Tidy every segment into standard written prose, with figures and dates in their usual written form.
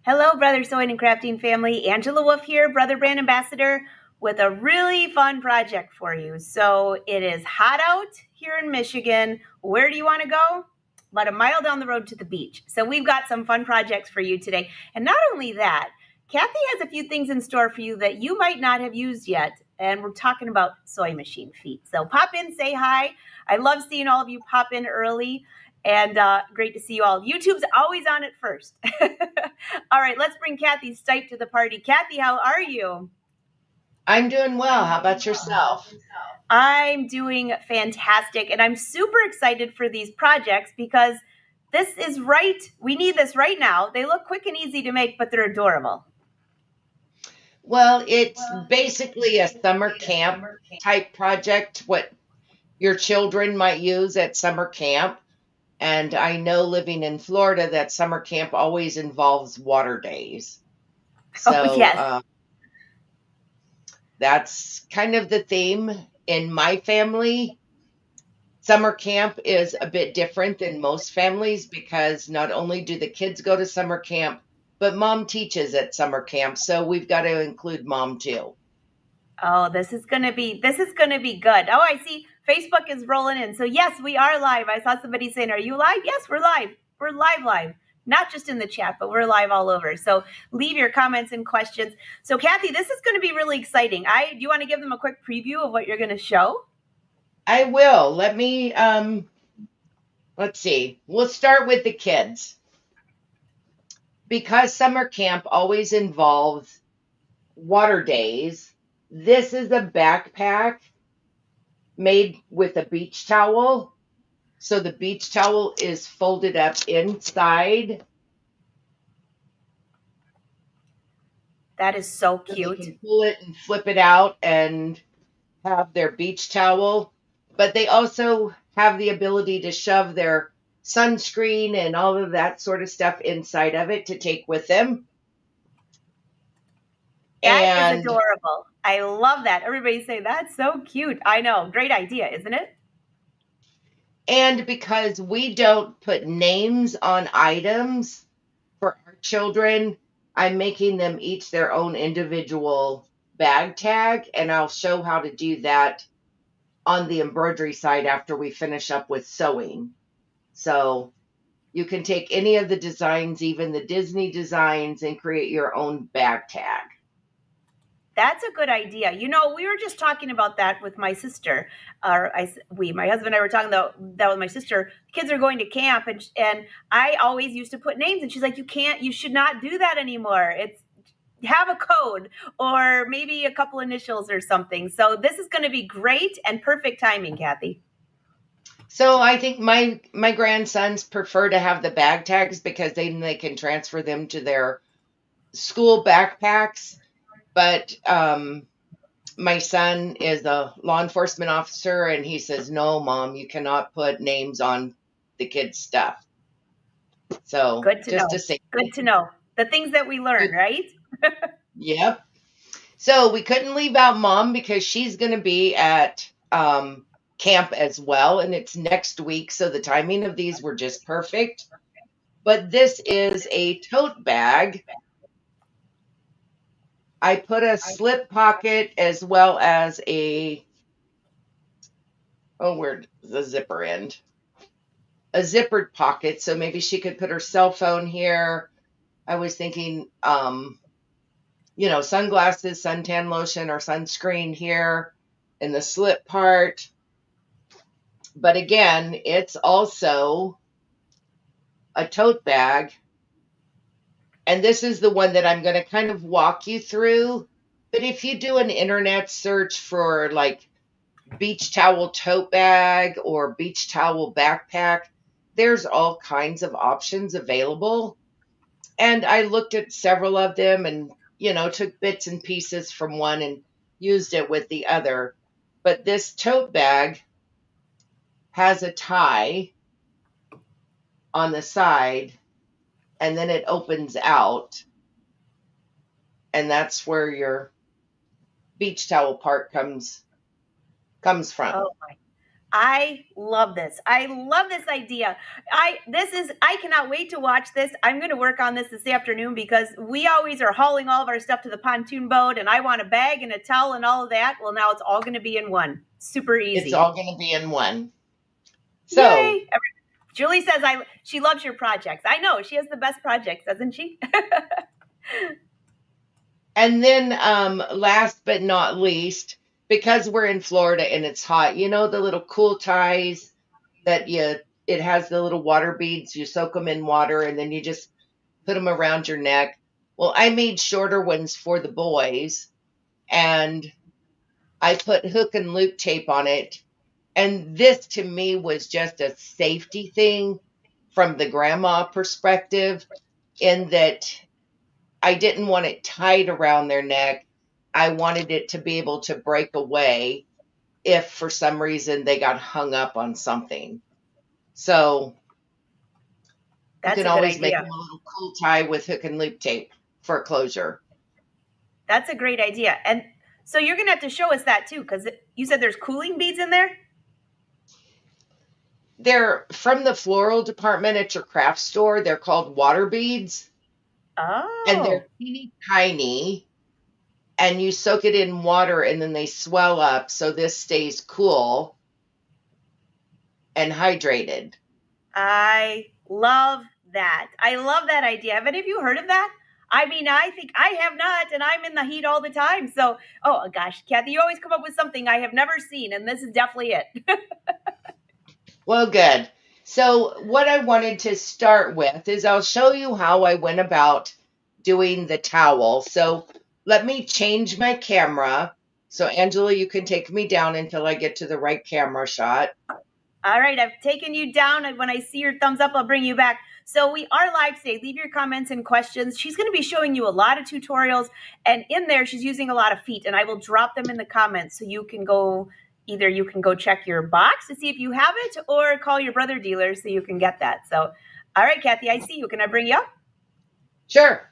Hello, Brother Sewing and Crafting family. Angela Wolf here, Brother Brand Ambassador, with a really fun project for you. So it is hot out here in Michigan. Where do you want to go? About a mile down the road to the beach. So we've got some fun projects for you today. And not only that, Kathy has a few things in store for you that you might not have used yet. And we're talking about sewing machine feet. So pop in, say hi. I love seeing all of you pop in early. And great to see you all. YouTube's always on it first. All right, let's bring Kathy Stipe to the party. Kathy, how are you? I'm doing well. How about yourself? I'm doing fantastic, and I'm super excited for these projects because this is right. We need this right now. They look quick and easy to make, but they're adorable. Well, it's basically a summer camp type project, what your children might use at summer camp. And I know living in Florida that summer camp always involves water days. Oh, So yes. that's kind of the theme in my family. Summer camp is a bit different than most families because not only do the kids go to summer camp, but mom teaches at summer camp. So we've got to include mom too. Oh, this is gonna be good. Oh, I see Facebook is rolling in. So yes, we are live. I saw somebody saying, "Are you live?" Yes, we're live. We're live. Not just in the chat, but we're live all over. So leave your comments and questions. So Kathy, this is going to be really exciting. Do you want to give them a quick preview of what you're going to show? I will. Let's see. We'll start with the kids. Because summer camp always involves water days, this is a backpack made with a beach towel. So the beach towel is folded up inside. That is so So they cute. can pull it and flip it out and have their beach towel. But they also have the ability to shove their sunscreen and all of that sort of stuff inside of it to take with them. That is And adorable. I love that. Everybody say that's so cute. I know. Great idea, isn't it? and because we don't put names on items for our children, I'm making them each their own individual bag tag, and I'll show how to do that on the embroidery side after we finish up with sewing. So you can take any of the designs, even the Disney designs, and create your own bag tag. That's a good idea. You know, we were just talking about that with my sister. My husband and I were talking about that with my sister. Kids are going to camp, and I always used to put names, and she's like, you should not do that anymore. It's have a code or maybe a couple initials or something. So this is going to be great and perfect timing, Kathy. So I think my grandsons prefer to have the bag tags because then they can transfer them to their school backpacks. But my son is a law enforcement officer, and he says, "No, mom, you cannot put names on the kids' stuff." So Good to just know. to say, Good to know. The things that we learn, right? yep. So we couldn't leave out mom because she's going to be at camp as well, and it's next week. So the timing of these were just perfect. But this is a tote bag. I put a slip pocket as well as where's the zipper end? A zippered pocket. So maybe she could put her cell phone here. I was thinking, sunglasses, suntan lotion, or sunscreen here in the slip part. But again, it's also a tote bag. And this is the one that I'm going to kind of walk you through. But if you do an internet search for like beach towel tote bag or beach towel backpack, there's all kinds of options available. And I looked at several of them and, took bits and pieces from one and used it with the other. But this tote bag has a tie on the side and then it opens out. And that's where your beach towel part comes from. Oh my. I love this. I love this idea. I cannot wait to watch this. I'm going to work on this afternoon because we always are hauling all of our stuff to the pontoon boat and I want a bag and a towel and all of that. Well, now it's all going to be in one. Super It's easy. all going to be in one. So, Yay. Julie says she loves your projects. I know she has the best projects, doesn't she? and then last but not least, because we're in Florida and it's hot, you know the little cool ties that it has the little water beads, you soak them in water and then you just put them around your neck. Well, I made shorter ones for the boys and I put hook and loop tape on it. And this to me was just a safety thing from the grandma perspective, in that I didn't want it tied around their neck. I wanted it to be able to break away if for some reason they got hung up on something. So you That's can a good always make idea. them a little cool tie with hook and loop tape for closure. That's a great idea. And so you're going to have to show us that too, because you said there's cooling beads in there? They're from the floral department at your craft store. They're called water beads and Oh, they're teeny tiny, and you soak it in water and then they swell up so this stays cool and hydrated. I love that. I love that idea. Have any of you heard of that? I mean, I think I have not, and I'm in the heat all the time. So, oh gosh, Kathy, you always come up with something I have never seen, and this is definitely it. Well, good. So, what I wanted to start with is I'll show you how I went about doing the towel. So, let me change my camera. So, Angela, you can take me down until I get to the right camera shot. All right, I've taken you down, and when I see your thumbs up, I'll bring you back. So we are live today. Leave your comments and questions. She's going to be showing you a lot of tutorials, and in there, she's using a lot of feet, and I will drop them in the comments so you can go check your box to see if you have it, or call your brother dealer so you can get that. So, all right, Kathy, I see you. Can I bring you up? Sure.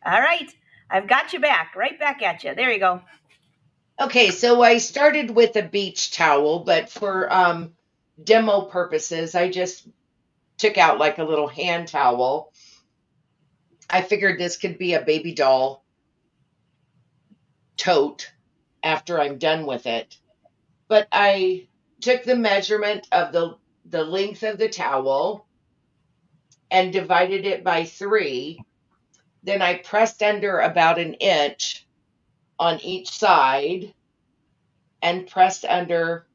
All right, I've got you back, right back at you. There you go. Okay, so I started with a beach towel, but for demo purposes, I just took out like a little hand towel. I figured this could be a baby doll tote after I'm done with it. But I took the measurement of the length of the towel and divided it by 3. Then I pressed under about an inch on each side and pressed under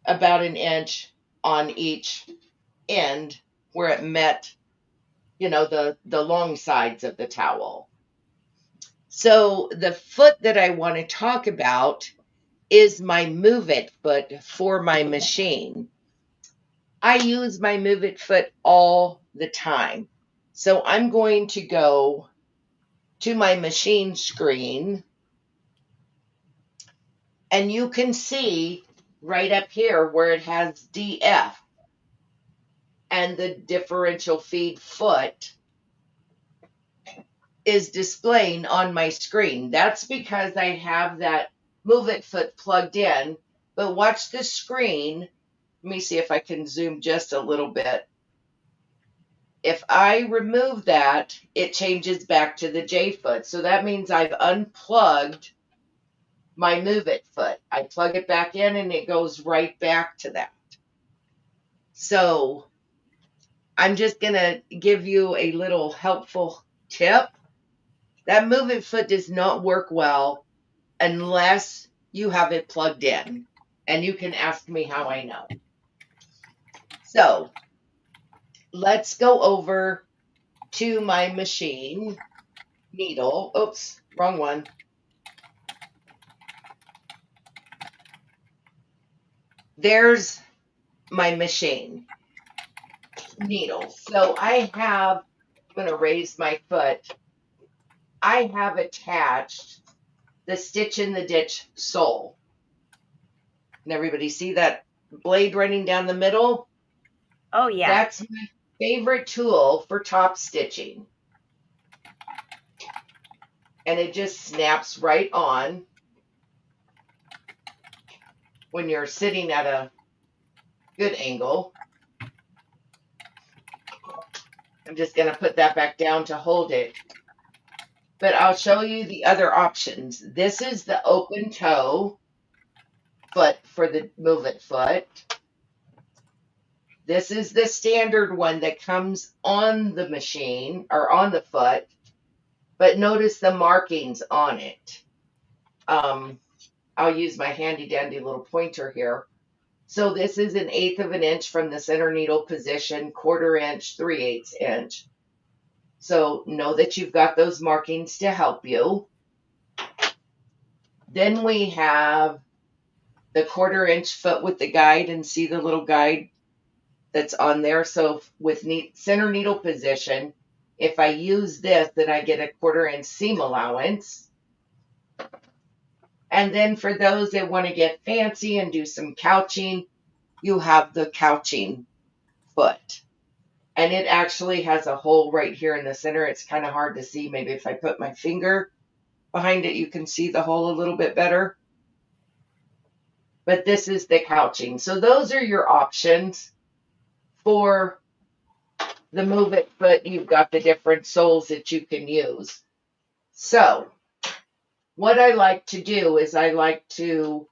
about an inch on each end where it met, the long sides of the towel. So the foot that I want to talk about is my MuVit foot for my machine. I use my MuVit foot all the time. So I'm going to go to my machine screen, and you can see right up here where it has DF and the differential feed foot is displaying on my screen. That's because I have that MuVit foot plugged in. But watch the screen. Let me see if I can zoom just a little bit. If I remove that, it changes back to the J foot. So that means I've unplugged my MuVit foot. I plug it back in and it goes right back to that. So I'm just going to give you a little helpful tip. That MuVit foot does not work well unless you have it plugged in. And you can ask me how I know. So let's go over to my machine needle. Oops, wrong one. There's my machine needle. So I'm going to raise my foot. I have attached the Stitch in the Ditch sole. Can everybody see that blade running down the middle? Oh yeah. That's my favorite tool for top stitching. And it just snaps right on when you're sitting at a good angle. I'm just going to put that back down to hold it. But I'll show you the other options. This is the open toe foot for the MuVit foot. This is the standard one that comes on the machine or on the foot, but notice the markings on it. I'll use my handy dandy little pointer here. So this is 1/8 of an inch from the center needle position, 1/4 inch, 3/8 inch. So know that you've got those markings to help you. Then we have the 1/4 inch foot with the guide, and see the little guide that's on there. So with center needle position, if I use this, then I get a 1/4 inch seam allowance. And then for those that want to get fancy and do some couching, you have the couching foot. And it actually has a hole right here in the center. It's kind of hard to see. Maybe if I put my finger behind it, you can see the hole a little bit better. But this is the couching. So those are your options for the MuVit foot. You've got the different soles that you can use. So what I like to do is I like to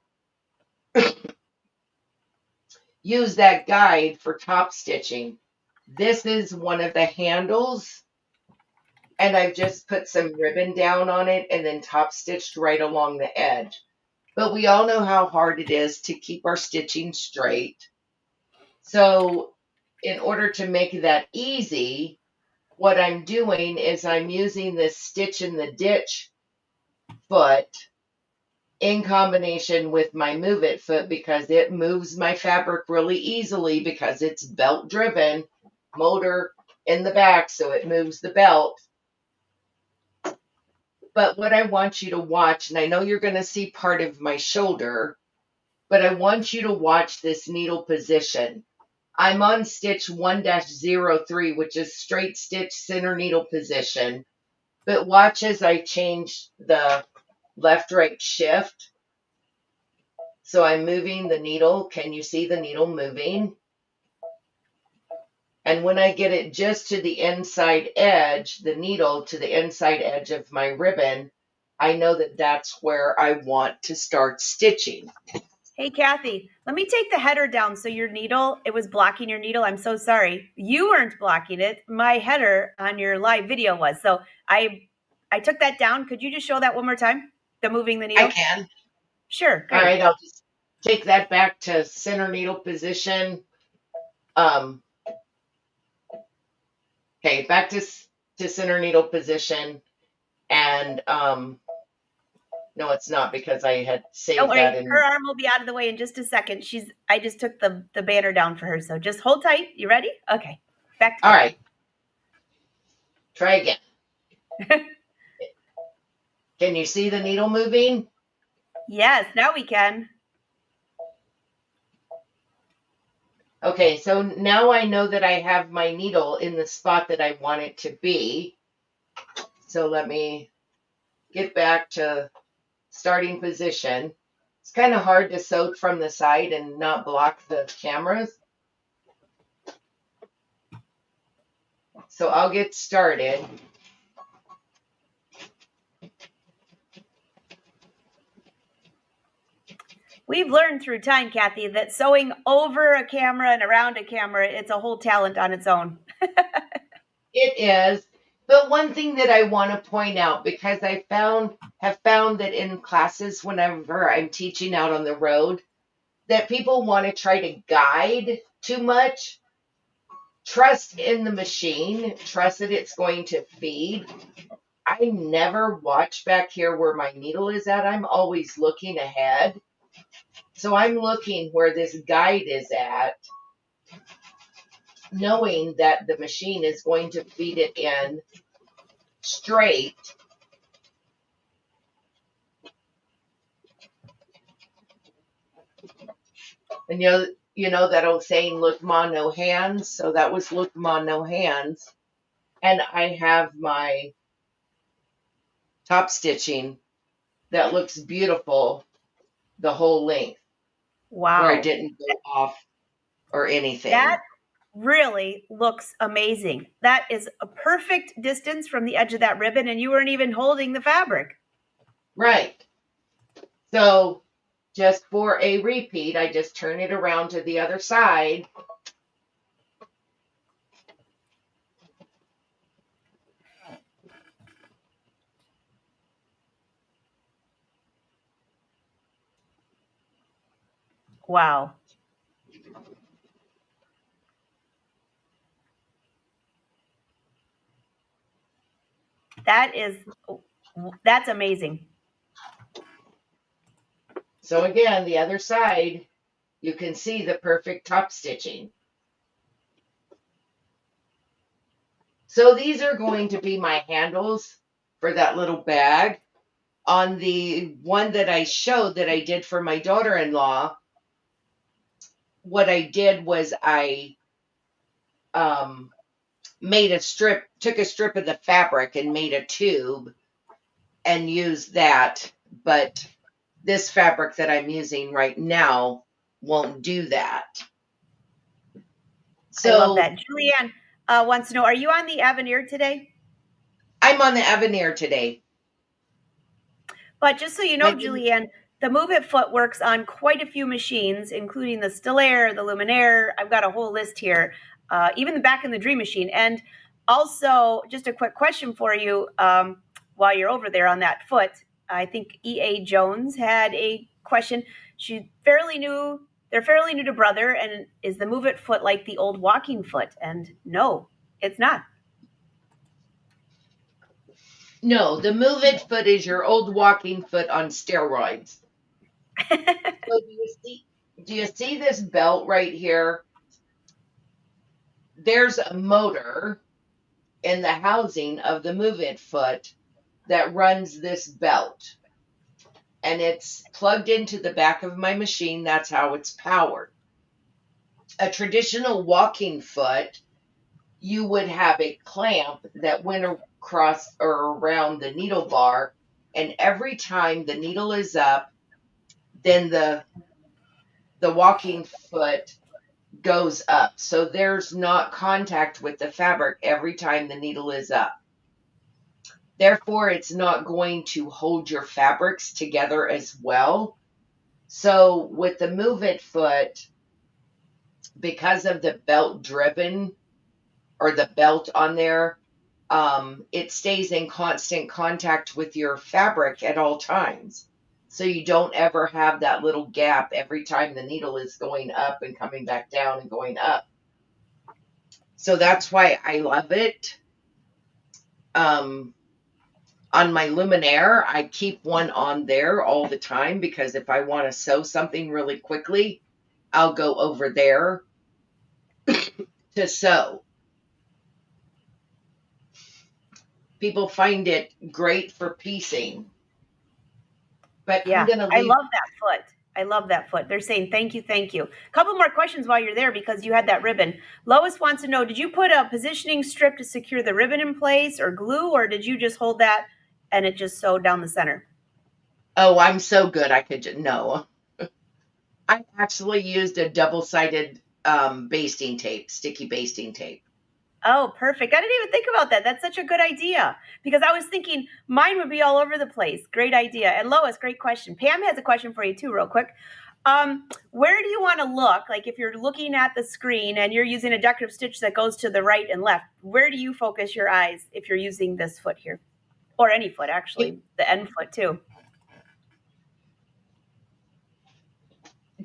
use that guide for top stitching. This is one of the handles, and I've just put some ribbon down on it and then top stitched right along the edge. But we all know how hard it is to keep our stitching straight. So in order to make that easy, what I'm doing is I'm using this stitch in the ditch foot in combination with my MuVit foot, because it moves my fabric really easily because it's belt driven, motor in the back, so it moves the belt. But what I want you to watch, and I know you're going to see part of my shoulder, but I want you to watch this needle position. I'm on stitch 1-03, which is straight stitch center needle position. But watch as I change the left-right shift. So I'm moving the needle. Can you see the needle moving? And when I get it just to the inside edge, the needle to the inside edge of my ribbon, I know that that's where I want to start stitching. Hey, Kathy, let me take the header down. So your needle, it was blocking your needle. I'm so sorry. You weren't blocking it. My header on your live video was. So I took that down. Could you just show that one more time? The moving the needle? I can. Sure. Great. All right, I'll just take that back to center needle position. Okay, back to center needle position. And no, it's not, because I had saved Don't worry, that. her arm will be out of the way in just a second. I just took the banner down for her. So just hold tight. You ready? Okay. Back to All right. Try again. Can you see the needle moving? Yes, now we can. Okay, so now I know that I have my needle in the spot that I want it to be. So let me get back to starting position. It's kind of hard to sew from the side and not block the cameras. So I'll get started. We've learned through time, Kathy, that sewing over a camera and around a camera, it's a whole talent on its own. It is. But one thing that I want to point out, because I have found that in classes, whenever I'm teaching out on the road, that people want to try to guide too much. Trust in the machine. Trust that it's going to feed. I never watch back here where my needle is at. I'm always looking ahead. So I'm looking where this guide is at, knowing that the machine is going to feed it in straight. And you know that old saying, look ma, no hands? So that was look ma, no hands. And I have my top stitching that looks beautiful the whole length. where I Wow. didn't go off or That anything. really looks amazing. That is a perfect distance from the edge of that ribbon, and you weren't even holding the fabric. Right. So just for a repeat, I just turn it around to the other side. Wow. That is, that's amazing. So again, the other side, you can see the perfect top stitching. So these are going to be my handles for that little bag. On the one that I showed that I did for my daughter-in-law, what I did was I um, made a strip, took a strip of the fabric and made a tube and used that. But this fabric that I'm using right now won't do that. I love So that. Julianne wants to know, are you on the Aveneer today? I'm on the Aveneer today. But just so you know, But Julianne, the MuVit foot works on quite a few machines, including the Stillaire, the Luminaire. I've got a whole list here, even the back in the Dream Machine. And also, just a quick question for you while you're over there on that foot. I think E.A. Jones had a question. She's fairly new. They're fairly new to Brother, and is the MuVit foot like the old walking foot? And no, it's not. no, the MuVit foot is your old walking foot on steroids. So do you see this belt right here? There's a motor in the housing of the MuVit foot that runs this belt. And it's plugged into the back of my machine. That's how it's powered. A traditional walking foot, you would have a clamp that went across or around the needle bar. And every time the needle is up, then the walking foot goes up. So there's not contact with the fabric every time the needle is up. Therefore, it's not going to hold your fabrics together as well. So with the MuVit foot, because of the belt driven or the belt on there, it stays in constant contact with your fabric at all times. So you don't ever have that little gap every time the needle is going up and coming back down and going up. So that's why I love it. On my Luminaire, I keep one on there all the time because if I want to sew something really quickly, I'll go over there to sew. People find it great for piecing. But I'm Yeah, going to I leave. love that foot. I love that foot. They're saying thank you, thank you. A couple more questions while you're there because you had that ribbon. Lois wants to know, did you put a positioning strip to secure the ribbon in place or glue, or did you just hold that and it just sewed down the center? Oh, I'm so good. I could no. I actually used a double-sided basting tape, sticky basting tape. Oh, perfect. I didn't even think about that. That's such a good idea because I was thinking mine would be all over the place. Great idea. And Lois, great question. Pam has a question for you too, real quick. Where do you want to look? Like if you're looking at the screen and you're using a decorative stitch that goes to the right and left, where do you focus your eyes if you're using this foot here? Or any foot, actually, the end foot too.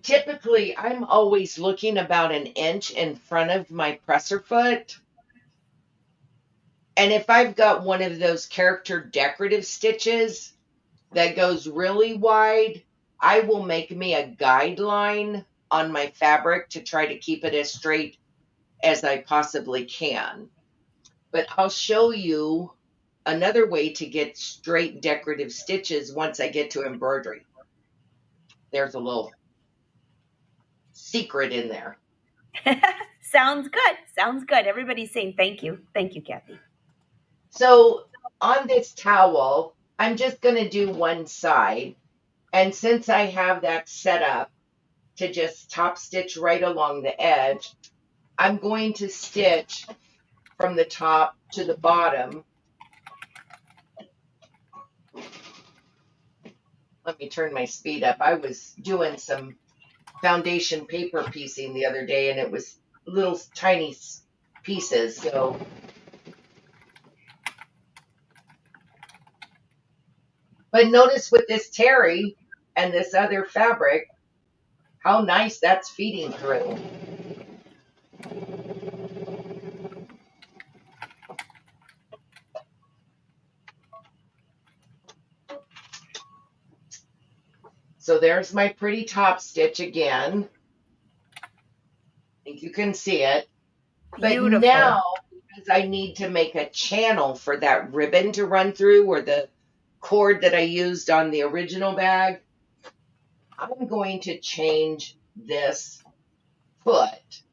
Typically, I'm always looking about an inch in front of my presser foot. And if I've got one of those character decorative stitches that goes really wide, I will make me a guideline on my fabric to try to keep it as straight as I possibly can. But I'll show you another way to get straight decorative stitches once I get to embroidery. There's a little secret in there. Sounds good. Sounds good. Everybody's saying thank you. Thank you, Kathy. So on this towel, I'm just going to do one side. And since I have that set up, to just top stitch right along the edge. I'm going to stitch from the top to the bottom. Let me turn my speed up. I was doing some foundation paper piecing the other day, and it was little tiny pieces. So, but notice with this terry and this other fabric, how nice that's feeding through. So there's my pretty top stitch again. I think you can see it. But Beautiful. now, because I need to make a channel for that ribbon to run through, or the cord that I used on the original bag, I'm going to change this foot.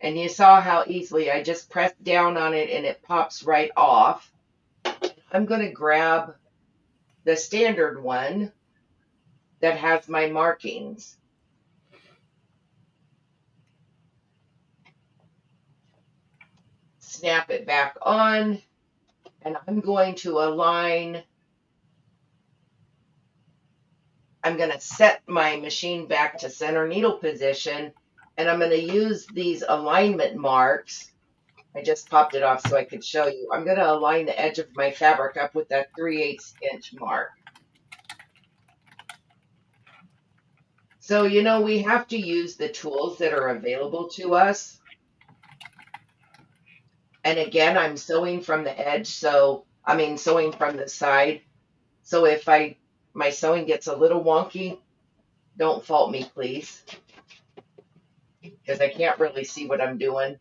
And you saw how easily I just pressed down on it and it pops right off. I'm going to grab the standard one that has my markings. Snap it back on, and I'm going to align. I'm going to set my machine back to center needle position, and I'm going to use these alignment marks. I just popped it off so I could show you. I'm going to align the edge of my fabric up with that 3/8 inch mark. So, you know, we have to use the tools that are available to us. And again, I'm sewing from the edge, sewing from the side. So if my sewing gets a little wonky, don't fault me, please, because I can't really see what I'm doing.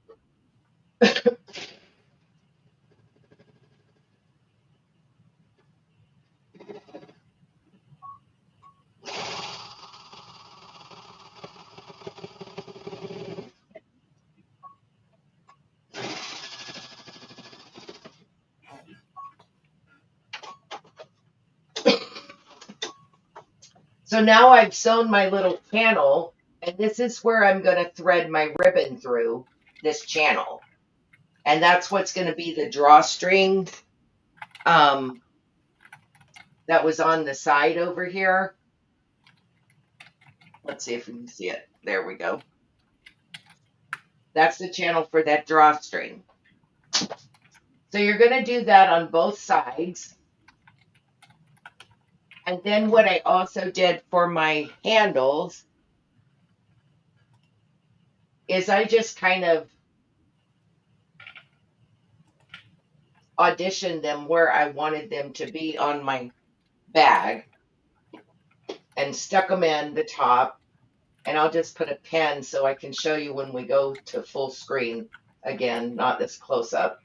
So now I've sewn my little channel, and this is where I'm going to thread my ribbon through this channel. And that's what's going to be the drawstring that was on the side over here. Let's see if we can see it. There we go. That's the channel for that drawstring. So you're going to do that on both sides. And then what I also did for my handles is I just kind of auditioned them where I wanted them to be on my bag and stuck them in the top. And I'll just put a pen so I can show you when we go to full screen again, not this close up.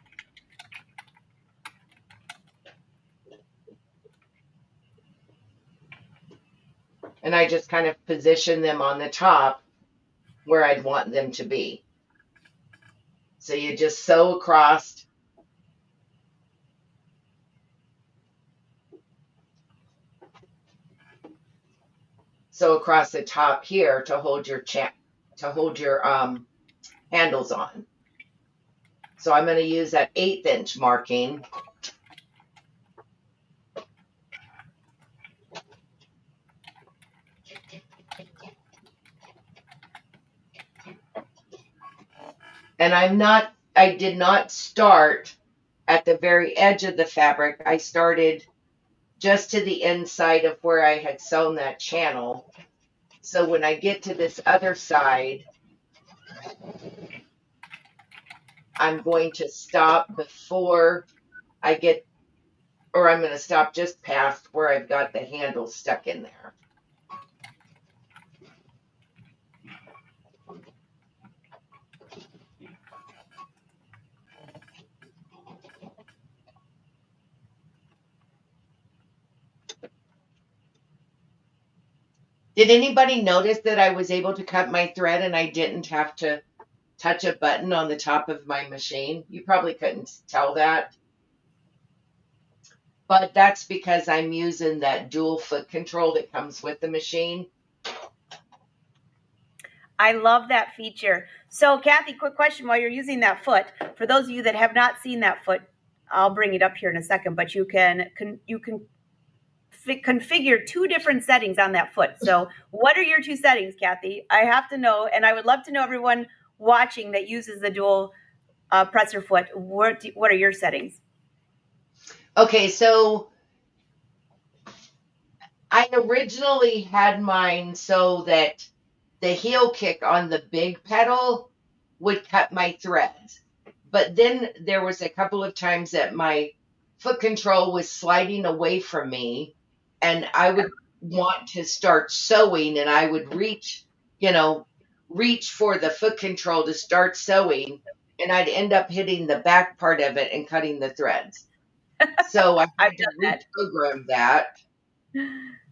And I just kind of position them on the top where I'd want them to be. So you just sew across. Sew across the top here to hold your handles on. So I'm going to use that 1/8 inch marking. And I did not start at the very edge of the fabric. I started just to the inside of where I had sewn that channel. So when I get to this other side, I'm going to stop before I get, or I'm going to stop just past where I've got the handle stuck in there. Did anybody notice that I was able to cut my thread and I didn't have to touch a button on the top of my machine? You probably couldn't tell that. But that's because I'm using that dual foot control that comes with the machine. I love that feature. So, Kathy, quick question while you're using that foot. For those of you that have not seen that foot, I'll bring it up here in a second, but you can configure two different settings on that foot. So, what are your two settings, Kathy? I have to know, and I would love to know everyone watching that uses the dual presser foot. What are your settings? Okay, so I originally had mine so that the heel kick on the big pedal would cut my threads. But then there was a couple of times that my foot control was sliding away from me and I would want to start sewing and I would reach, reach for the foot control to start sewing and I'd end up hitting the back part of it and cutting the threads. So I I've had to done that. reprogram that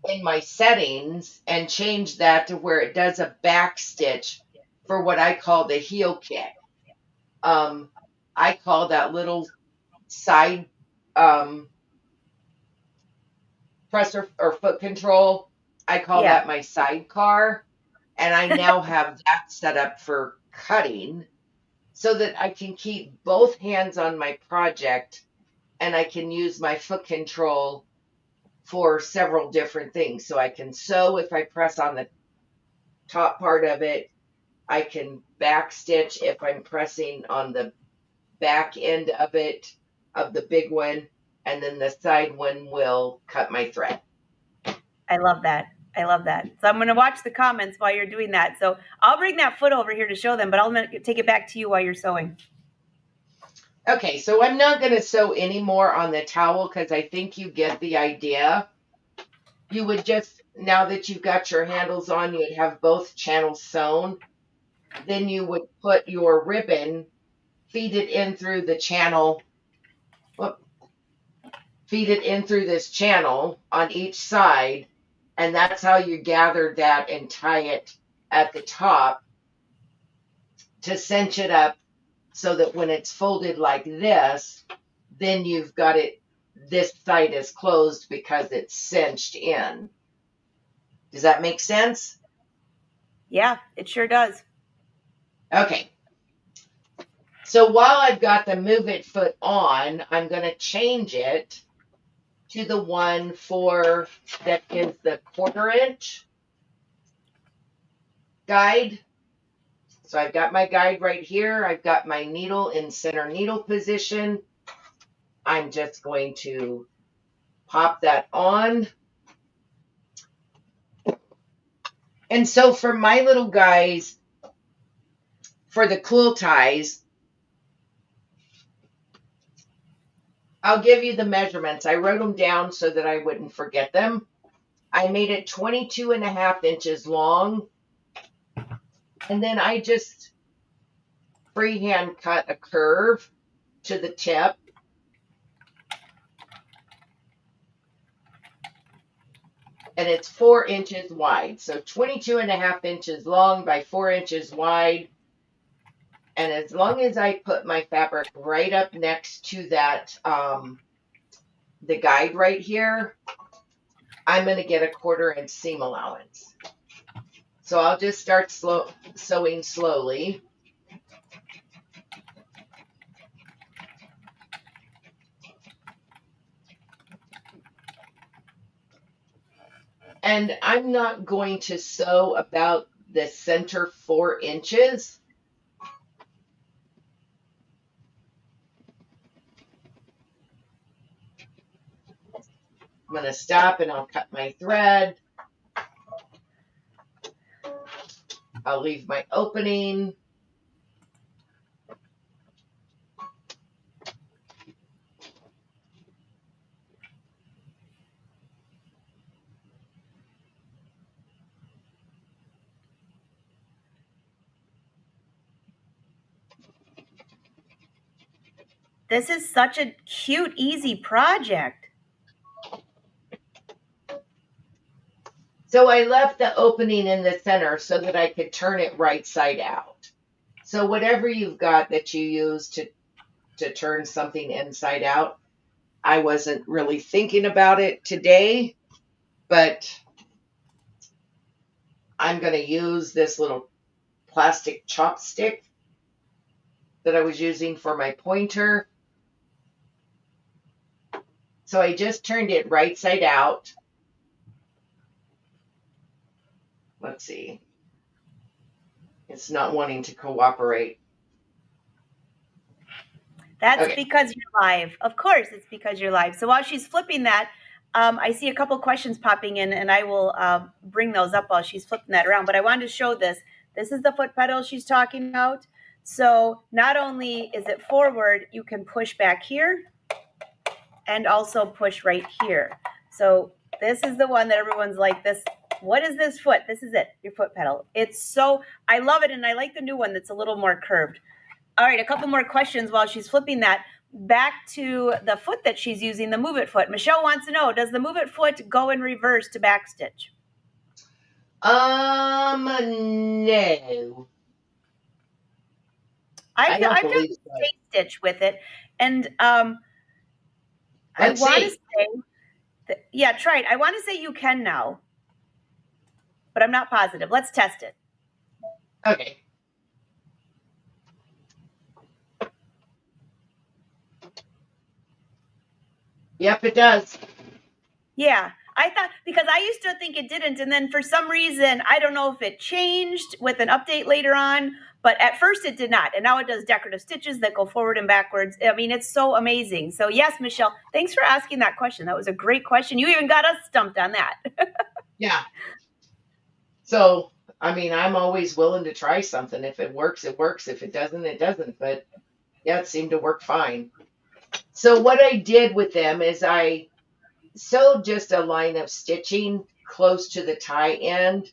in my settings and change that to where it does a back stitch for what I call the heel kick. I call that little side presser or foot control. I call Yeah, that my sidecar. And I now have that set up for cutting so that I can keep both hands on my project and I can use my foot control for several different things. So I can sew if I press on the top part of it. I can back stitch if I'm pressing on the back end of it, of the big one, and then the side one will cut my thread. I love that. I love that. So I'm going to watch the comments while you're doing that. So I'll bring that foot over here to show them, but I'll take it back to you while you're sewing. Okay, so I'm not going to sew any more on the towel because I think you get the idea. You would just, now that you've got your handles on, you would have both channels sewn. Then you would put your ribbon, feed it in through the channel, feed it in through this channel on each side, and that's how you gather that and tie it at the top to cinch it up so that when it's folded like this, then you've got it, this side is closed because it's cinched in. Does that make sense? Yeah, it sure does. Okay. So while I've got the MuVit foot on, I'm going to change it to the one for that is the 1/4 inch guide. So I've got my guide right here. I've got my needle in center needle position. I'm just going to pop that on. And so for my little guys, for the cool ties, I'll give you the measurements. I wrote them down so that I wouldn't forget them. I made it 22.5 inches long. And then I just freehand cut a curve to the tip. And it's 4 inches wide. So 22.5 inches long by 4 inches wide. And as long as I put my fabric right up next to that, the guide right here, I'm going to get a 1/4 inch seam allowance. So I'll just start sewing slowly. And I'm not going to sew about the center 4 inches. I'm going to stop and I'll cut my thread. I'll leave my opening. This is such a cute, easy project. So I left the opening in the center so that I could turn it right side out. So whatever you've got that you use to turn something inside out, I wasn't really thinking about it today, but I'm going to use this little plastic chopstick that I was using for my pointer. So I just turned it right side out. Let's see. It's not wanting to cooperate. That's Okay. because you're live. Of course, it's because you're live. So while she's flipping that, I see a couple questions popping in, and I will bring those up while she's flipping that around. But I wanted to show this. This is the foot pedal she's talking about. So not only is it forward, you can push back here and also push right here. So this is the one that everyone's like, this, what is this foot? This is it, your foot pedal. It's so, I love it, and I like the new one that's a little more curved. All right, a couple more questions while she's flipping that. Back to the foot that she's using, the MuVit foot. Michelle wants to know, does the MuVit foot go in reverse to backstitch? No. I've done believe so. straight stitch with it, and I want to say, yeah, try it. I want to say you can now, but I'm not positive. Let's test it. Okay. Yep, it does. Yeah, I thought, because I used to think it didn't, and then for some reason, I don't know if it changed with an update later on, but at first it did not, and now it does decorative stitches that go forward and backwards. I mean, it's so amazing. So yes, Michelle, thanks for asking that question. That was a great question. You even got us stumped on that. Yeah. So, I mean, I'm always willing to try something. If it works, it works. If it doesn't, it doesn't. But yeah, it seemed to work fine. So what I did with them is I sewed just a line of stitching close to the tie end.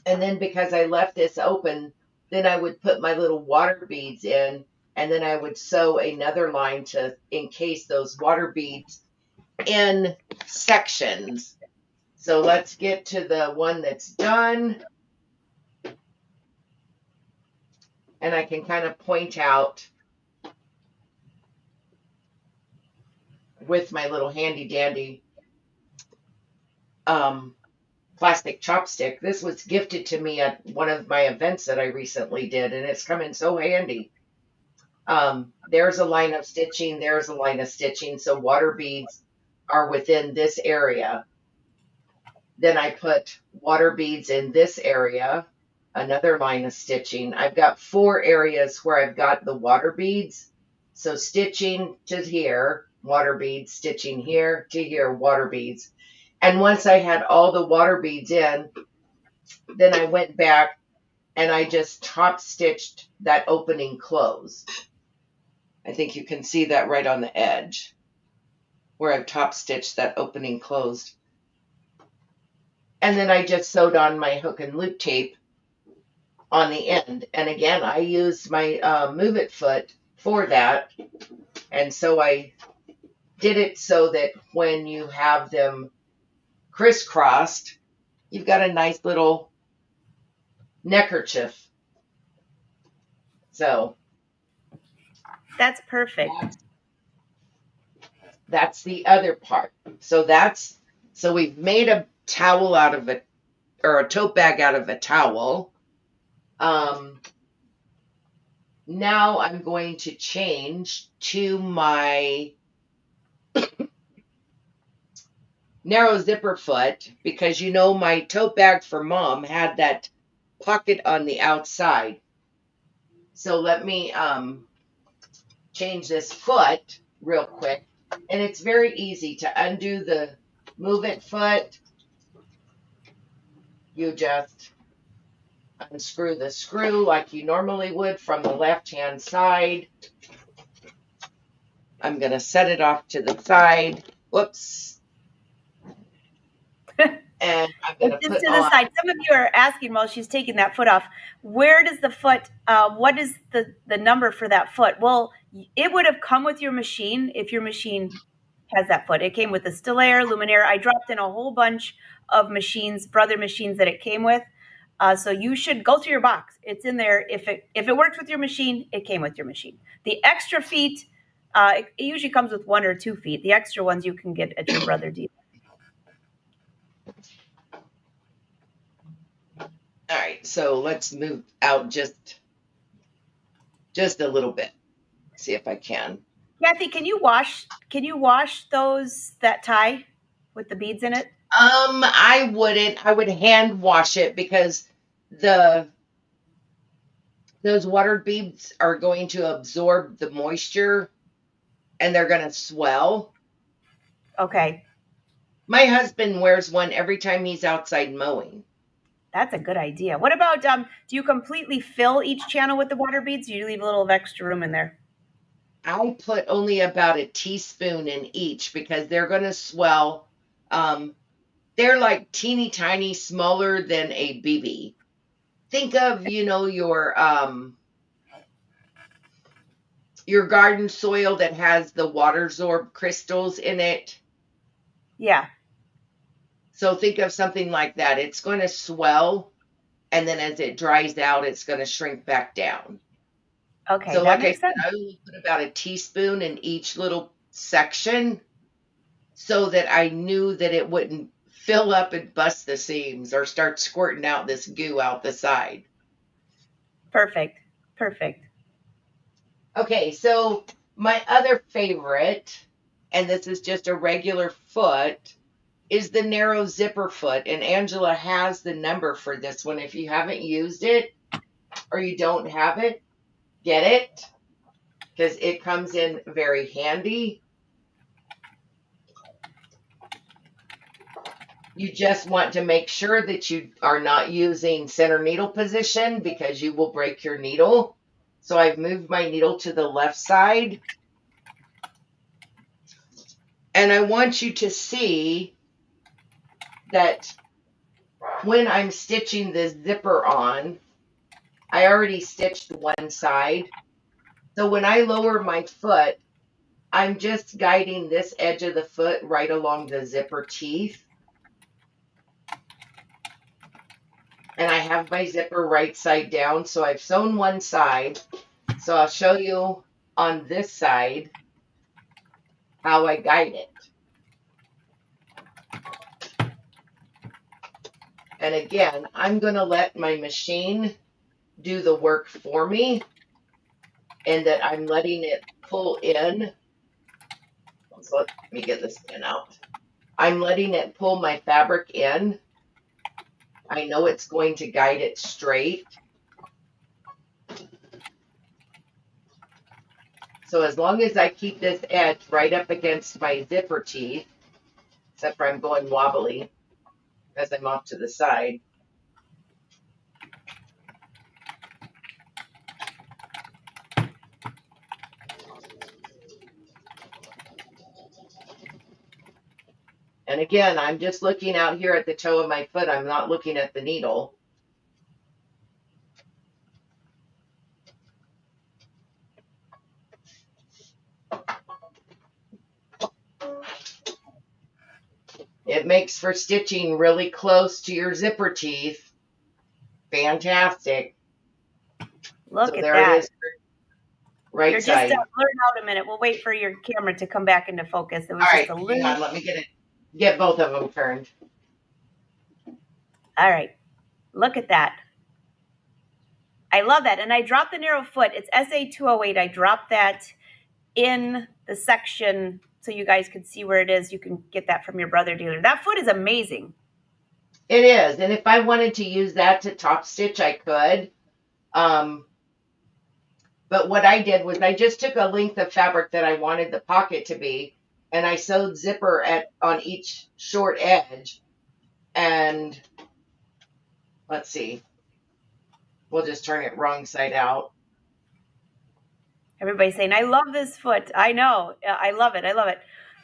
And then because I left this open, then I would put my little water beads in, and then I would sew another line to encase those water beads in sections. So let's get to the one that's done. And I can kind of point out with my little handy dandy plastic chopstick. This was gifted to me at one of my events that I recently did, and it's come in so handy. There's a line of stitching, there's a line of stitching, so water beads are within this area. Then I put water beads in this area, another line of stitching. I've got 4 areas where I've got the water beads. So stitching to here, water beads, stitching here to here, water beads. And once I had all the water beads in, then I went back and I just top stitched that opening closed. I think you can see that right on the edge where I've top stitched that opening closed. And then I just sewed on my hook and loop tape on the end. And again, I used my MuVit foot for that. And so I did it so that when you have them crisscrossed, you've got a nice little neckerchief. So that's perfect. That's the other part. So we've made a towel out of it, or a tote bag out of a towel. Now I'm going to change to my narrow zipper foot, because you know my tote bag for mom had that pocket on the outside. So let me change this foot real quick. And it's very easy to undo the MuVit foot. You just unscrew the screw like you normally would from the left-hand side. I'm going to set it off to the side. Whoops. And I'm going to put to the side. Some of you are asking while she's taking that foot off, where does the foot, what is the number for that foot? Well, it would have come with your machine if your machine has that foot. It came with the Stillaire, Luminaire. I dropped in a whole bunch of machines, brother machines that it came with. So you should go through your box. It's in there. If it works with your machine, it came with your machine. The extra feet, it usually comes with 1 or 2 feet. The extra ones you can get at your brother dealer. All right, so let's move out just a little bit. See if I can. Kathy, can you wash that tie with the beads in it? I wouldn't. I would hand wash it because the those water beads are going to absorb the moisture and they're going to swell. Okay, My husband wears one every time he's outside mowing. that's a good idea. What about do you completely fill each channel with the water beads? Or you leave a little of extra room in there? I put only about a teaspoon in each because they're going to swell. Um, they're like teeny tiny, smaller than a BB. Think of, your garden soil that has the water absorb crystals in it. Yeah. So think of something like that. It's going to swell, and then as it dries out, it's going to shrink back down. Okay, So, that like I makes said, sense. I only put about a teaspoon in each little section so that I knew that it wouldn't fill up and bust the seams or start squirting out this goo out the side. Perfect. Perfect. Okay, so my other favorite, and this is just a regular foot, is the narrow zipper foot. And Angela has the number for this one. If you haven't used it or you don't have it, get it because it comes in very handy. You just want to make sure that you are not using center needle position because you will break your needle. So I've moved my needle to the left side. And I want you to see that when I'm stitching this zipper on, I already stitched one side. So when I lower my foot, I'm just guiding this edge of the foot right along the zipper teeth. And I have my zipper right side down. So I've sewn one side. So I'll show you on this side how I guide it. And again, I'm going to let my machine do the work for me, and that I'm letting it pull in. So let me get this pin out. I'm letting it pull my fabric in. I know it's going to guide it straight. So as long as I keep this edge right up against my zipper teeth, except for I'm going wobbly as I'm off to the side. And again, I'm just looking out here at the toe of my foot. I'm not looking at the needle. It makes for stitching really close to your zipper teeth. Fantastic. Look So at there it that. is, right You're just side. blurring out a minute. We'll wait for your camera to come back into focus. It All was just right, a hang little. on. Let me get both of them turned. All right. Look at that. I love that. And I dropped the narrow foot. It's SA208. I dropped that in the section so you guys could see where it is. You can get that from your brother dealer. That foot is amazing. It is. And if I wanted to use that to top stitch, I could. But what I did was I just took a length of fabric that I wanted the pocket to be, and I sewed zipper on each short edge. And let's see, we'll just turn it wrong side out. Everybody's saying, I love this foot. I know. I love it. I love it.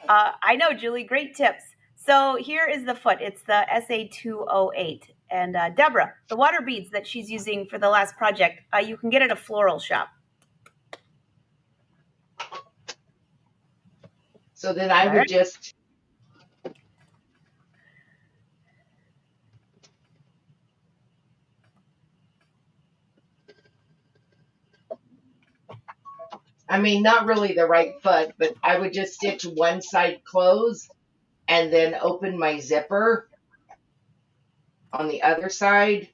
I know, Julie. Great tips. So here is the foot. It's the SA208. And Deborah, the water beads that she's using for the last project, you can get at a floral shop. So then I would just not really the right foot, but I would just stitch one side closed and then open my zipper on the other side.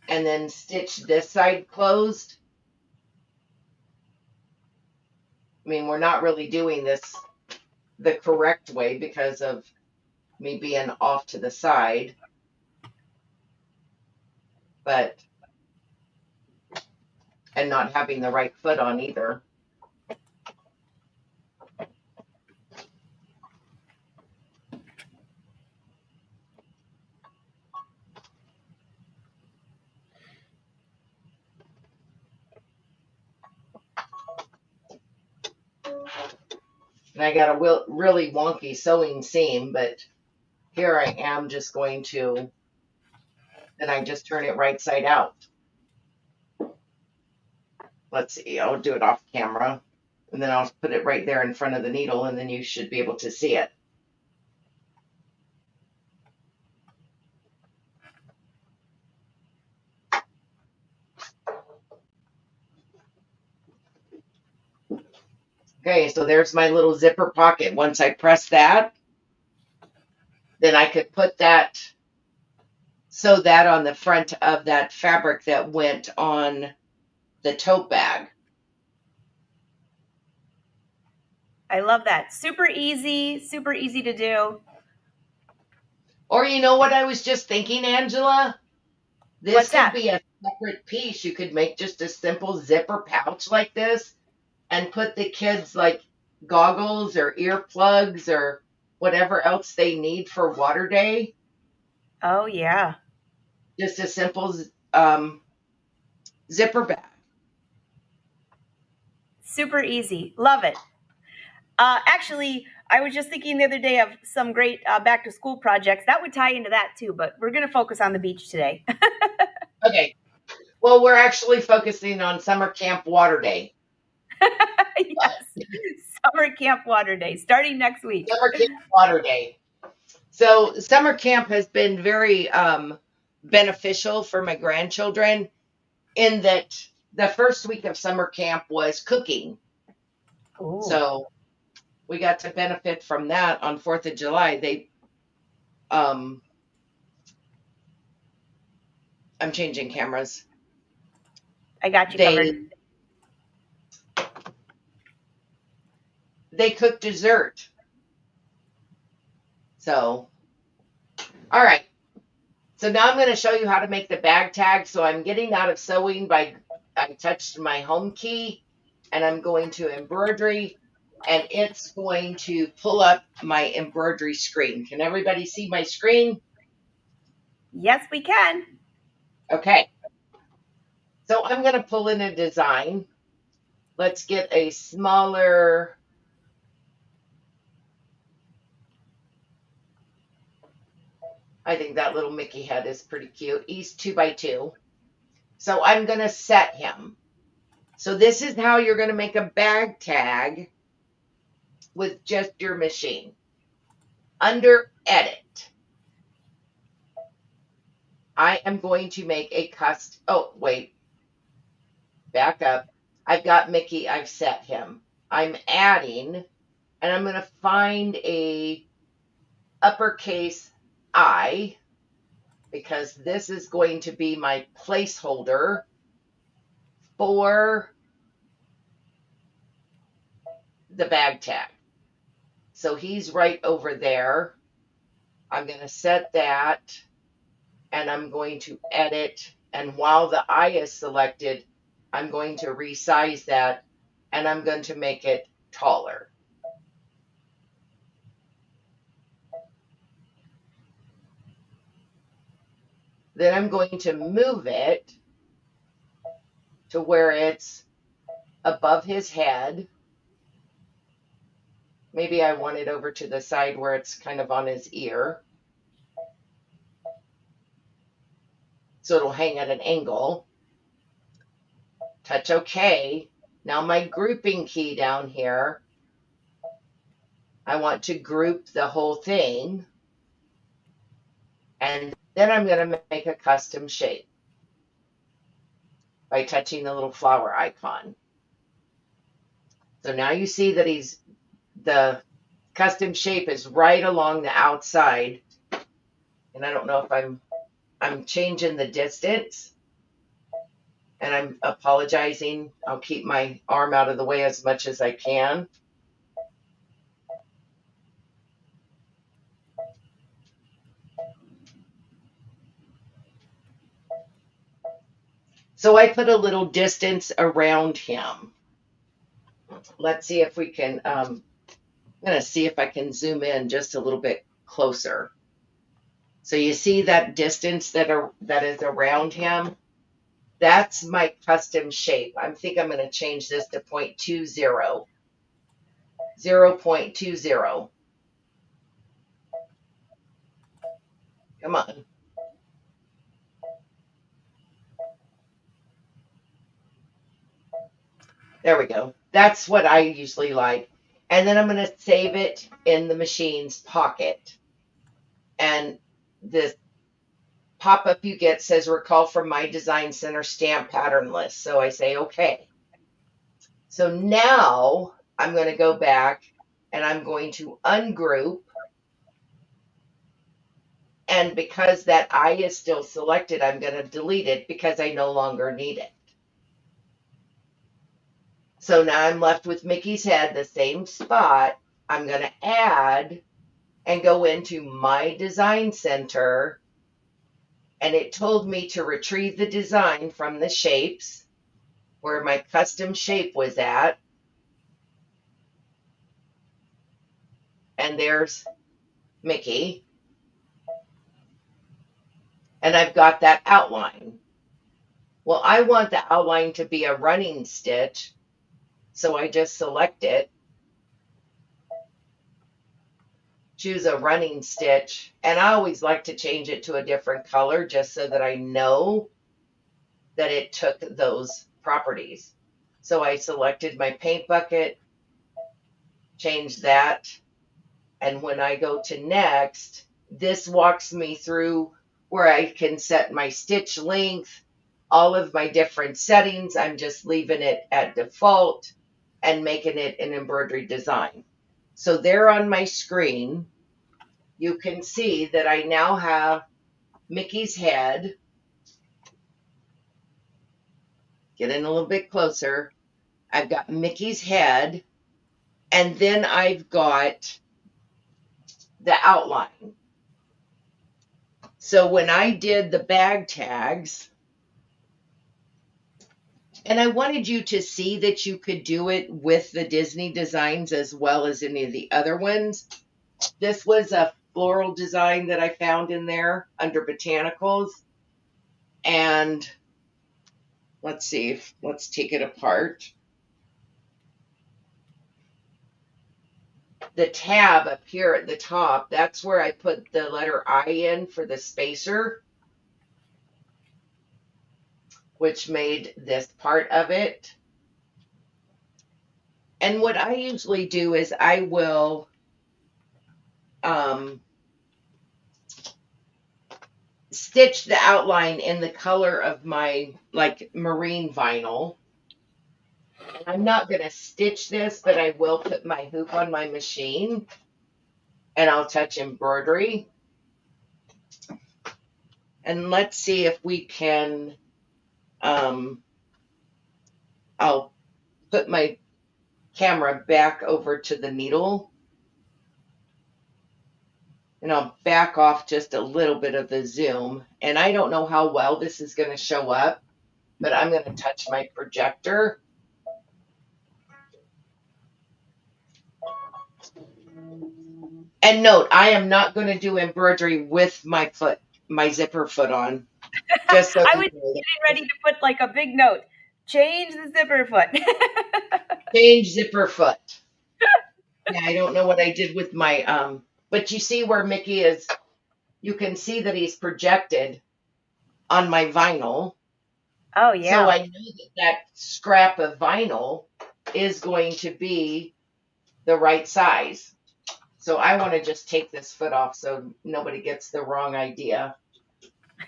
and then stitch this side closed. I mean, we're not really doing this the correct way because of me being off to the side, but, and not having the right foot on either. And I got a really wonky sewing seam, but here I am just going to, then I just turn it right side out. Let's see, I'll do it off camera, and then I'll put it right there in front of the needle, and then you should be able to see it. Okay, so there's my little zipper pocket. Once I press that, then I could put that, sew that on the front of that fabric that went on the tote bag. I love that. Super easy to do. Or you know what I was just thinking, Angela? This What's could that? be a separate piece. You could make just a simple zipper pouch like this and put the kids like goggles or earplugs or whatever else they need for water day. Oh, yeah. Just a simple zipper bag. Super easy. Love it. Actually, I was just thinking the other day of some great back to school projects that would tie into that too, but we're going to focus on the beach today. Okay. Well, we're actually focusing on summer camp water day. Yes. Summer camp water day starting next week. Summer camp water day. So summer camp has been very beneficial for my grandchildren in that the first week of summer camp was cooking. Ooh. So we got to benefit from that on 4th of July. They, I'm changing cameras. I got you covered. They cooked dessert. So, all right. So now I'm going to show you how to make the bag tag. So I'm getting out of sewing by, I touched my home key and I'm going to embroidery and it's going to pull up my embroidery screen. Can everybody see my screen? Yes, we can. Okay. So I'm going to pull in a design. Let's get a smaller, I think that little Mickey head is pretty cute. He's 2x2. So I'm going to set him. So this is how you're going to make a bag tag with just your machine. Under Edit, I am going to make a custom, oh, wait, back up. I've got Mickey, I've set him. I'm adding, and I'm going to find a uppercase I, because this is going to be my placeholder for the bag tag. So he's right over there. I'm going to set that and I'm going to edit. And while the I is selected, I'm going to resize that and I'm going to make it taller. Then I'm going to move it to where it's above his head. Maybe I want it over to the side where it's kind of on his ear. So it'll hang at an angle. Touch OK. Now my grouping key down here, I want to group the whole thing. And then I'm going to make a custom shape by touching the little flower icon. So now you see that the custom shape is right along the outside. And I don't know if I'm changing the distance. And I'm apologizing. I'll keep my arm out of the way as much as I can. So I put a little distance around him. Let's see if we can, I'm going to see if I can zoom in just a little bit closer. So you see that distance that is around him? That's my custom shape. I think I'm going to change this to 0.20. 0.20. Come on. There we go. That's what I usually like. And then I'm going to save it in the machine's pocket. And this pop-up you get says recall from my design center stamp pattern list. So I say, okay. So now I'm going to go back and I'm going to ungroup. And because that eye is still selected, I'm going to delete it because I no longer need it. So now I'm left with Mickey's head, the same spot. I'm going to add and go into my design center. And it told me to retrieve the design from the shapes where my custom shape was at. And there's Mickey. And I've got that outline. Well, I want the outline to be a running stitch. So I just select it, choose a running stitch, and I always like to change it to a different color just so that I know that it took those properties. So I selected my paint bucket, changed that, and when I go to next, this walks me through where I can set my stitch length, all of my different settings. I'm just leaving it at default and making it an embroidery design. So there on my screen, you can see that I now have Mickey's head. Get in a little bit closer. I've got Mickey's head, and then I've got the outline. So when I did the bag tags, and I wanted you to see that you could do it with the Disney designs as well as any of the other ones. This was a floral design that I found in there under botanicals. And let's see, let's take it apart. The tab up here at the top, that's where I put the letter I in for the spacer, which made this part of it. And what I usually do is I will stitch the outline in the color of my like marine vinyl. I'm not going to stitch this, but I will put my hoop on my machine and I'll touch embroidery. And let's see if we can, I'll put my camera back over to the needle. And I'll back off just a little bit of the zoom. And I don't know how well this is going to show up, but I'm going to touch my projector. And note, I am not going to do embroidery with my foot, my zipper foot on. Just so I was getting ready to put like a big note. Change the zipper foot. Change zipper foot. Yeah, I don't know what I did with my, but you see where Mickey is, you can see that he's projected on my vinyl. Oh, yeah. So I know that that scrap of vinyl is going to be the right size. So I want to just take this foot off so nobody gets the wrong idea.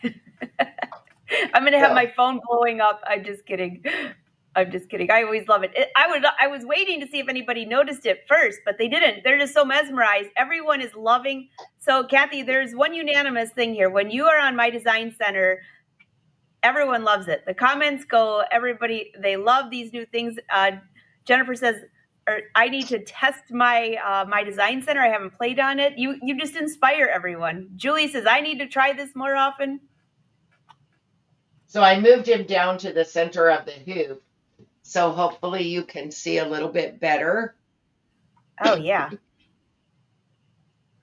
I'm going to have my phone blowing up. I'm just kidding. I'm just kidding. I always love it. I was waiting to see if anybody noticed it first, but they didn't. They're just so mesmerized. Everyone is loving. So, Kathy, there's one unanimous thing here. When you are on My Design Center, Everyone loves it. The comments go, everybody, they love these new things. Jennifer says, I need to test my my design center. I haven't played on it. You just inspire everyone. Julie says, I need to try this more often. So I moved him down to the center of the hoop. So hopefully you can see a little bit better. Oh, yeah.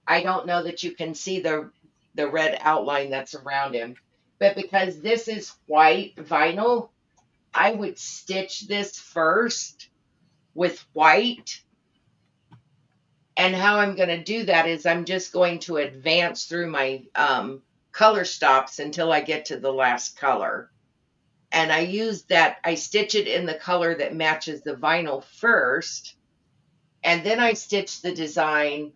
I don't know that you can see the red outline that's around him, but because this is white vinyl, I would stitch this first with white. And how I'm going to do that is I'm just going to advance through my color stops until I get to the last color. And I use that, I stitch it in the color that matches the vinyl first, and then I stitch the design.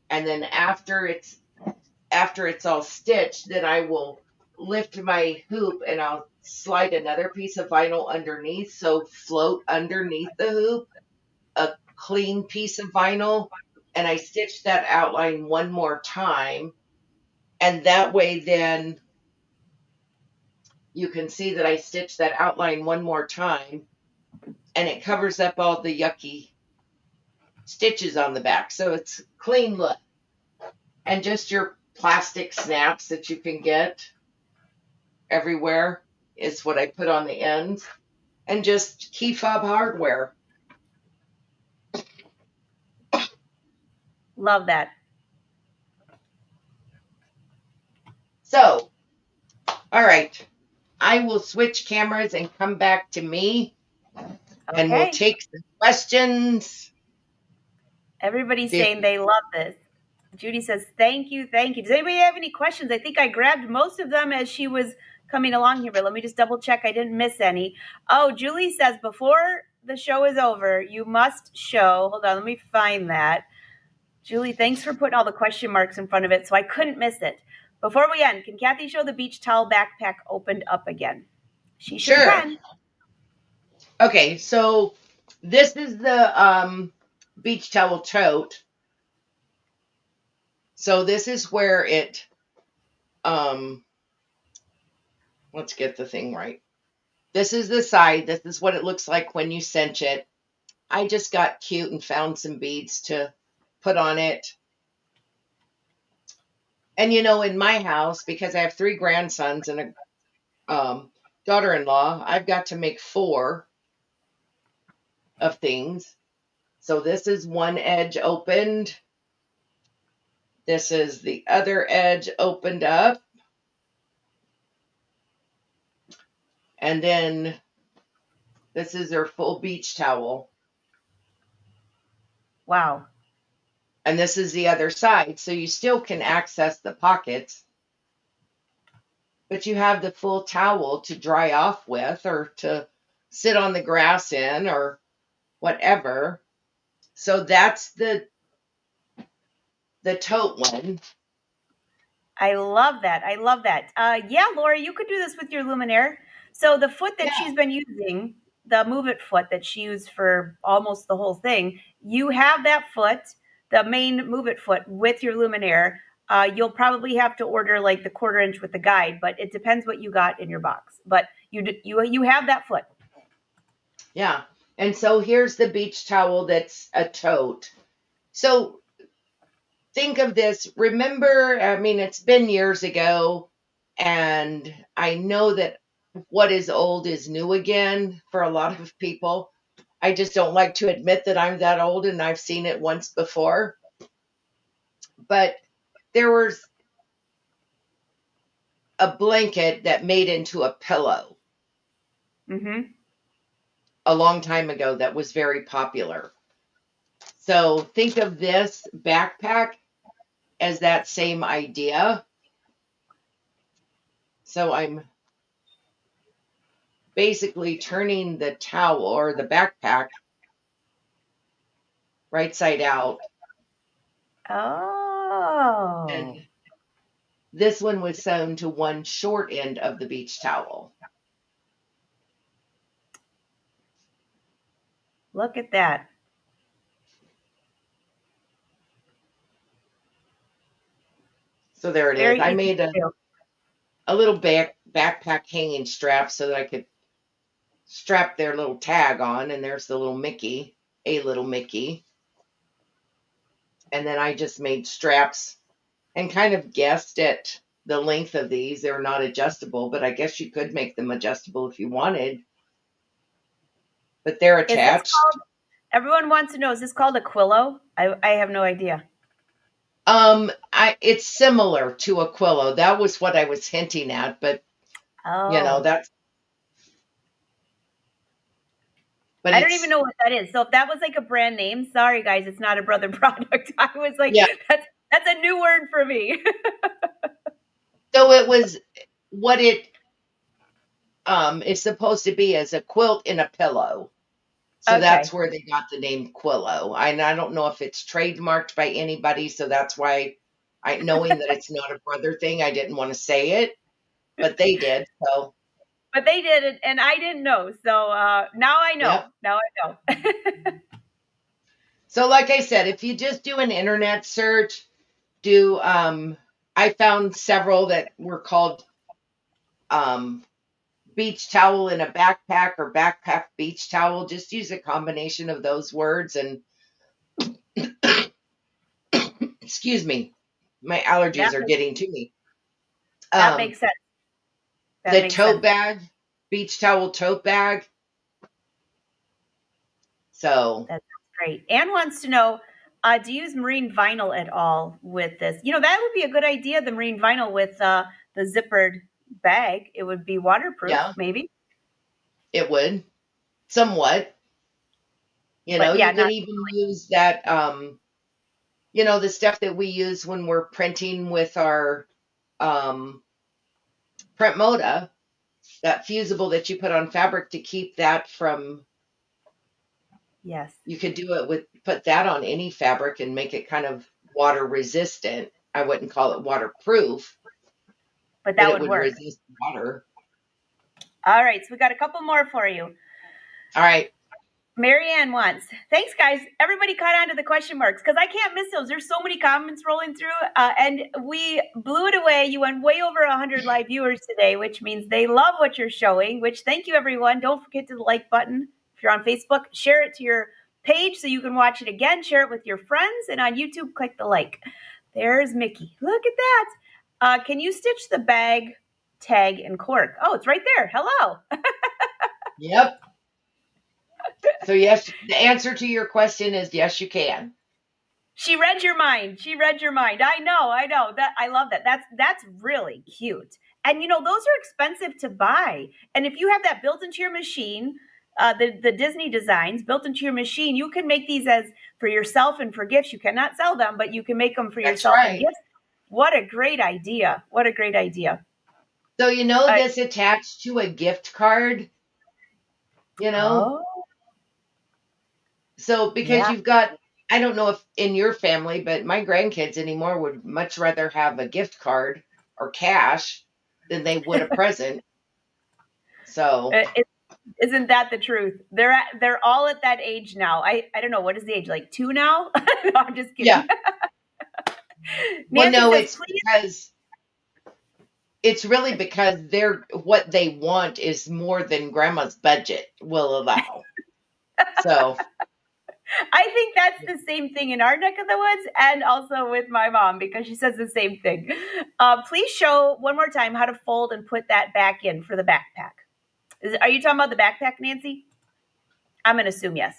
And then after it's all stitched, then I will lift my hoop and I'll slide another piece of vinyl underneath. So float underneath the hoop a clean piece of vinyl, and I stitch that outline one more time. And that way then you can see that I stitched that outline one more time, and it covers up all the yucky stitches on the back. So it's clean look. And just your plastic snaps that you can get everywhere is what I put on the ends. And just key fob hardware. Love that. So, all right. I will switch cameras and come back to me. Okay. And we'll take some questions. Everybody's saying they love this. Judy says, thank you, thank you. Does anybody have any questions? I think I grabbed most of them as she was coming along here, but let me just double check I didn't miss any. Oh, Julie says, before the show is over, you must show. Hold on, let me find that. Julie, thanks for putting all the question marks in front of it, so I couldn't miss it. Before we end, can Kathy show the beach towel backpack opened up again? She sure can. Okay, so this is the beach towel tote. So this is where it, let's get the thing right. This is the side. This is what it looks like when you cinch it. I just got cute and found some beads to put on it. And you know, in my house, because I have 3 grandsons and a daughter-in-law, I've got to make 4 of things. So this is one edge opened. This is the other edge opened up. And then this is their full beach towel. Wow. And this is the other side. So you still can access the pockets, but you have the full towel to dry off with or to sit on the grass in or whatever. So that's the tote one. I love that. I love that. Yeah, Laura, you could do this with your Luminaire. So the foot that she's been using, the MuVit foot that she used for almost the whole thing, you have that foot, the main MuVit foot with your Luminaire. You'll probably have to order like the 1/4 inch with the guide, but it depends what you got in your box. But you have that foot. Yeah. And so here's the beach towel that's a tote. So think of this. Remember, I mean, it's been years ago, and I know that what is old is new again for a lot of people. I just don't like to admit that I'm that old and I've seen it once before. But there was a blanket that made into a pillow a long time ago that was very popular. So think of this backpack as that same idea. So I'm basically turning the towel or the backpack right side out. Oh. And this one was sewn to one short end of the beach towel. Look at that. So there it is. I made a little backpack hanging straps so that I could strap their little tag on. And there's the little Mickey, a little Mickey. And then I just made straps and kind of guessed at the length of these. They're not adjustable, but I guess you could make them adjustable if you wanted. But they're Is this attached. called, everyone wants to know, is this called a quillo? I have no idea. It's similar to a quillo. That was what I was hinting at, but Oh. that's, but I don't even it's, know what that is. So if that was like a brand name, sorry guys, it's not a brother product. I was like, yeah. that's a new word for me. So it was what it is supposed to be as a quilt in a pillow. So that's Okay. where they got the name Quillo. And I don't know if it's trademarked by anybody, so that's why knowing that it's not a brother thing, I didn't want to say it, but they did. So, But they did it and I didn't know. So now I know. yep. Now I know. So like I said, if you just do an internet search, I found several that were called beach towel in a backpack or backpack beach towel. Just use a combination of those words and excuse me, my allergies That are makes, getting to me. that Um, makes sense. That the makes tote sense. bag, beach towel tote bag. So, That's great. Anne wants to know, do you use marine vinyl at all with this? That would be a good idea, the marine vinyl with the zippered bag. It would be waterproof, yeah, maybe. it would somewhat. But yeah, You could not even use that, the stuff that we use when we're printing with our um, print moda, that fusible that you put on fabric to keep that from, yes. you could do it put that on any fabric and make it kind of water resistant. I wouldn't call it waterproof, But but that it would would work. resist water. All right, so we got a couple more for you. All right. Marianne wants, thanks guys. Everybody caught on to the question marks because I can't miss those. There's so many comments rolling through and we blew it away. You went way over 100 live viewers today, which means they love what you're showing, which thank you everyone. Don't forget to the like button. If you're on Facebook, share it to your page so you can watch it again. Share it with your friends and on YouTube, click the like. There's Mickey. Look at that. Can you stitch the bag, tag, and cork? Oh, it's right there. Hello. Yep. So yes, the answer to your question is yes, you can. She read your mind. She read your mind. I know. That I love that. That's really cute. And those are expensive to buy. And if you have that built into your machine, the Disney designs built into your machine, you can make these as for yourself and for gifts. You cannot sell them, but you can make them for That's yourself and right. gifts. What a great idea. What a great idea. So this attached to a gift card, you know? Oh, So because yeah. you've got, I don't know if in your family, but my grandkids anymore would much rather have a gift card or cash than they would a present. So Isn't that the truth? They're all at that age now. I don't know, what is the age? Like 2 now? No, I'm just yeah. kidding. Well, Nancy no, says, please. it's really because what they want is more than grandma's budget will allow. So I think that's the same thing in our neck of the woods and also with my mom because she says the same thing. Please show one more time how to fold and put that back in for the backpack. Are you talking about the backpack, Nancy? I'm going to assume yes.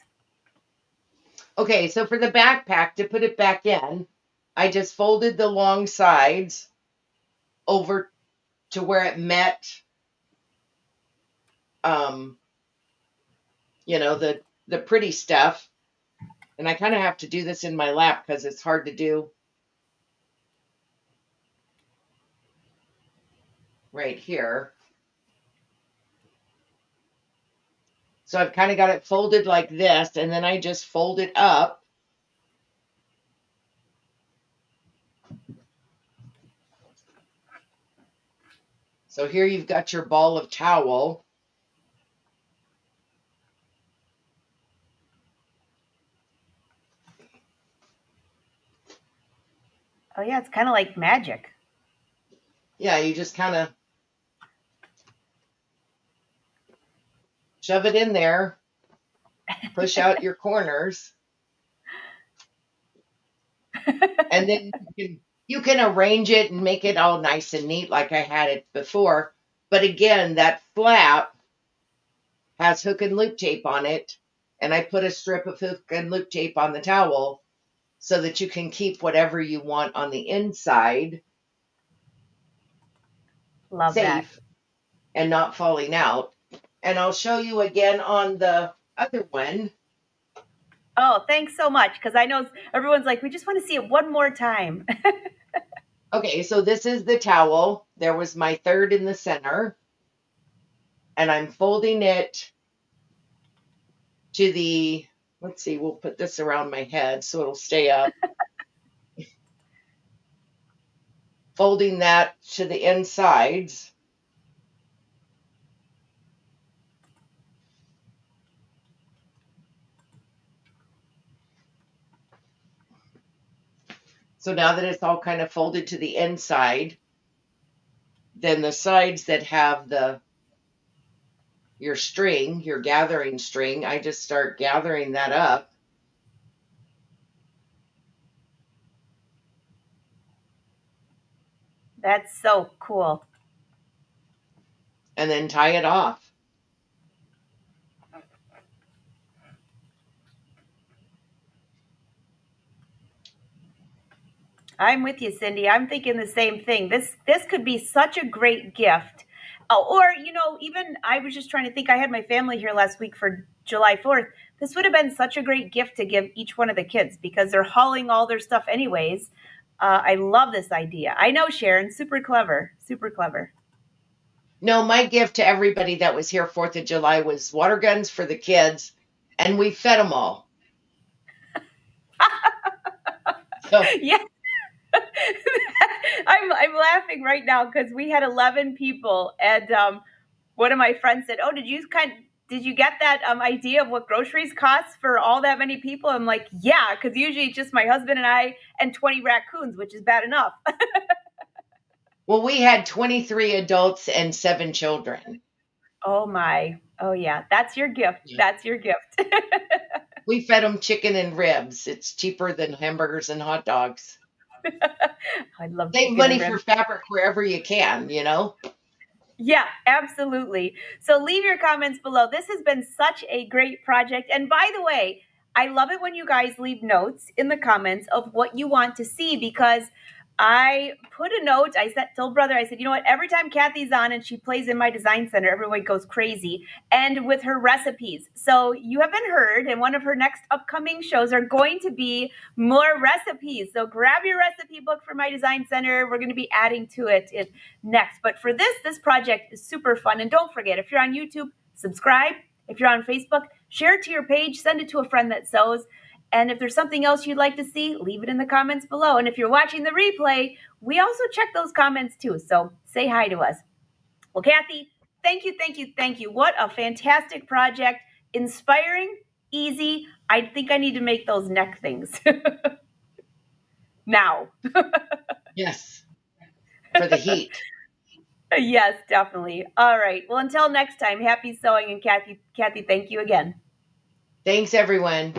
okay, so for the backpack to put it back in, I just folded the long sides over to where it met um the pretty stuff. And I kind of have to do this in my lap because it's hard to do right here. So I've kind of got it folded like this, and then I just fold it up. So here you've got your ball of towel. Oh, yeah, it's kind of like magic. Yeah, you just kind of shove it in there, push out your corners, and then you can arrange it and make it all nice and neat like I had it before. But again, that flap has hook and loop tape on it, and I put a strip of hook and loop tape on the towel so that you can keep whatever you want on the inside Love that. safe and not falling out. And I'll show you again on the other one. Oh, thanks so much, because I know everyone's like, we just want to see it one more time. Okay, so this is the towel. There was my third in the center. And I'm folding it to the, let's see, we'll put this around my head so it'll stay up. Folding that to the insides. So now that it's all kind of folded to the inside, then the sides that have your string, your gathering string, I just start gathering that up. That's so cool. And then tie it off. I'm with you, Cindy. I'm thinking the same thing. This could be such a great gift. Or, even I was just trying to think, I had my family here last week for July 4th. This would have been such a great gift to give each one of the kids because they're hauling all their stuff anyways. I love this idea. I know, Sharon, super clever, super clever. No, my gift to everybody that was here 4th of July was water guns for the kids, and we fed them all. So, Yeah. I'm laughing right now because we had 11 people, and one of my friends said, "Oh, did you get that idea of what groceries cost for all that many people?" I'm like, "Yeah," because usually it's just my husband and I and 20 raccoons, which is bad enough. well, we had 23 adults and 7 children. Oh my! Oh yeah, that's your gift. Yeah. That's your gift. We fed them chicken and ribs. It's cheaper than hamburgers and hot dogs. I love Save chicken money and for ribs. fabric wherever you can, Yeah, absolutely. So leave your comments below. This has been such a great project. And by the way, I love it when you guys leave notes in the comments of what you want to see because I put a note. Told brother, I said, you know what? Every time Kathy's on and she plays in my design center, everyone goes crazy. And with her recipes. So you haven't heard, and one of her next upcoming shows are going to be more recipes. So grab your recipe book for my design center. We're going to be adding to it next. But for this project is super fun. And don't forget, if you're on YouTube, subscribe. If you're on Facebook, share it to your page, send it to a friend that sews. And if there's something else you'd like to see, leave it in the comments below. And if you're watching the replay, we also check those comments too. So say hi to us. Well, Kathy, thank you, thank you, thank you. What a fantastic project. Inspiring, easy. I think I need to make those neck things now. Yes, for the heat. Yes, definitely. All right. Well, until next time, happy sewing. And Kathy, thank you again. Thanks, everyone.